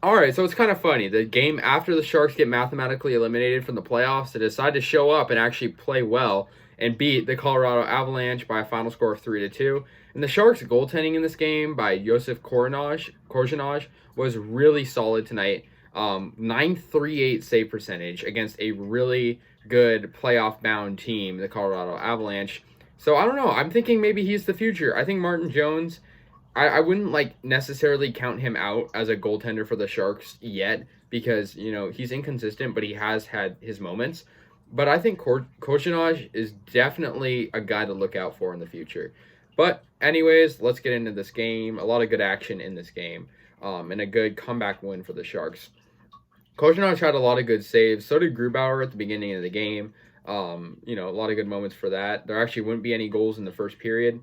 All right, so it's kind of funny. The game after the Sharks get mathematically eliminated from the playoffs, they decide to show up and actually play well and beat the Colorado Avalanche by a final score of 3-2. And the Sharks' goaltending in this game by Josef Korchinaj was really solid tonight. 938 save percentage against a really good playoff bound team, the Colorado Avalanche. So I don't know. I'm thinking maybe he's the future. I think Martin Jones, I wouldn't like necessarily count him out as a goaltender for the Sharks yet because he's inconsistent, but he has had his moments. But I think Kochanaj is definitely a guy to look out for in the future. But anyways, let's get into this game. A lot of good action in this game, and a good comeback win for the Sharks. Kochanaj had a lot of good saves. So did Grubauer at the beginning of the game. A lot of good moments for that. There actually wouldn't be any goals in the first period.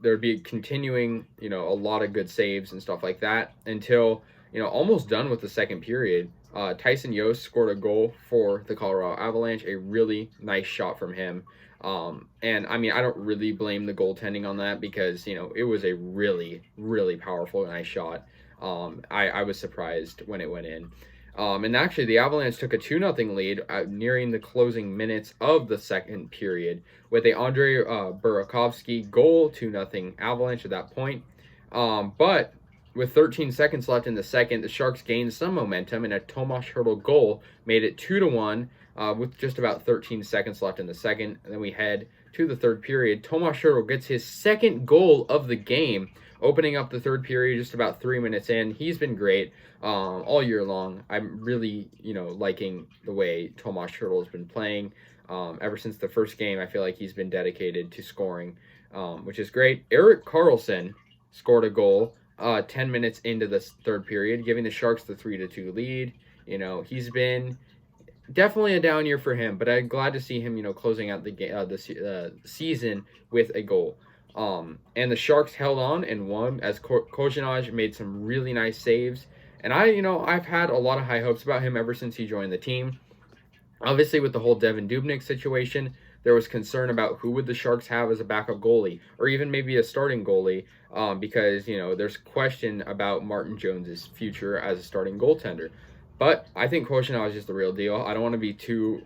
There'd be continuing, a lot of good saves and stuff like that until, almost done with the second period. Tyson Yost scored a goal for the Colorado Avalanche, a really nice shot from him. And I mean, I don't really blame the goaltending on that because, it was a really, really powerful, nice shot. I was surprised when it went in. And actually, the Avalanche took a 2-0 lead nearing the closing minutes of the second period with a Andrei Burakovsky goal, 2-0 Avalanche at that point. But with 13 seconds left in the second, the Sharks gained some momentum, and a Tomas Hertl goal made it 2-1 with just about 13 seconds left in the second. And then we head to the third period. Tomas Hertl gets his second goal of the game, opening up the third period just about 3 minutes in. He's been great all year long. I'm really, liking the way Tomas Hertl has been playing. Ever since the first game, I feel like he's been dedicated to scoring, which is great. Erik Karlsson scored a goal 10 minutes into the third period, giving the Sharks the 3-2 lead. He's been definitely a down year for him, but I'm glad to see him, closing out the season with a goal. And the Sharks held on and won as Kochanaj made some really nice saves. And I've had a lot of high hopes about him ever since he joined the team. Obviously, with the whole Devin Dubnyk situation, there was concern about who would the Sharks have as a backup goalie, or even maybe a starting goalie, because there's question about Martin Jones's future as a starting goaltender. But I think Kochanaj is the real deal. I don't want to be too,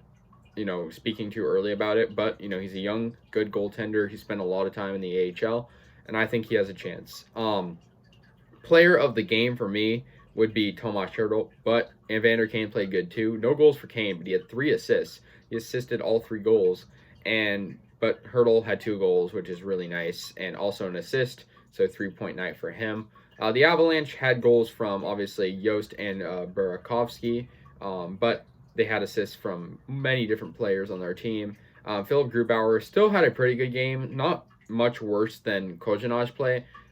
speaking too early about it, but he's a young, good goaltender. He spent a lot of time in the AHL, and I think he has a chance. Player of the game for me would be Tomas Hertl, but Evander Kane played good too. No goals for Kane, but he had 3 assists. He assisted all 3 goals, but Hertl had 2 goals, which is really nice, and also an assist, so 3-point night for him. The Avalanche had goals from, obviously, Yost and Burakovsky, but they had assists from many different players on their team. Philip Grubauer still had a pretty good game, not much worse than Kochanaj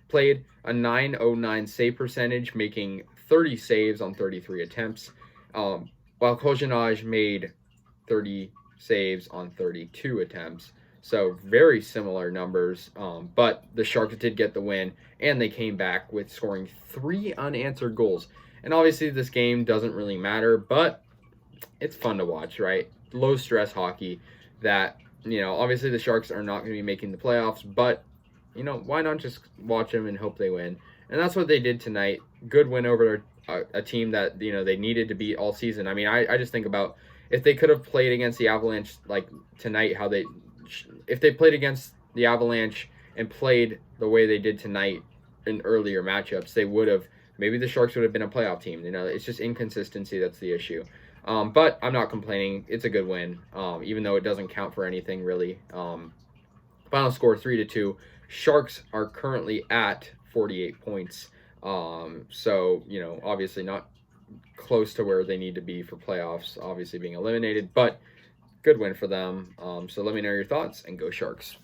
played. A 909 save percentage, making 30 saves on 33 attempts, while Kochanaj made 30 saves on 32 attempts. So very similar numbers, but the Sharks did get the win, and they came back with scoring 3 unanswered goals. And obviously this game doesn't really matter, but it's fun to watch, right? Low stress hockey that, obviously the Sharks are not going to be making the playoffs, but, why not just watch them and hope they win? And that's what they did tonight. Good win over a team that, they needed to beat all season. I mean, I just think about if they could have played against the Avalanche like tonight, if they played against the Avalanche and played the way they did tonight in earlier matchups, they would have, maybe the Sharks would have been a playoff team. It's just inconsistency that's the issue. But I'm not complaining. It's a good win, even though it doesn't count for anything really. Final score 3-2. Sharks are currently at 48 points. So, obviously not close to where they need to be for playoffs, obviously being eliminated, but good win for them. So let me know your thoughts, and go Sharks.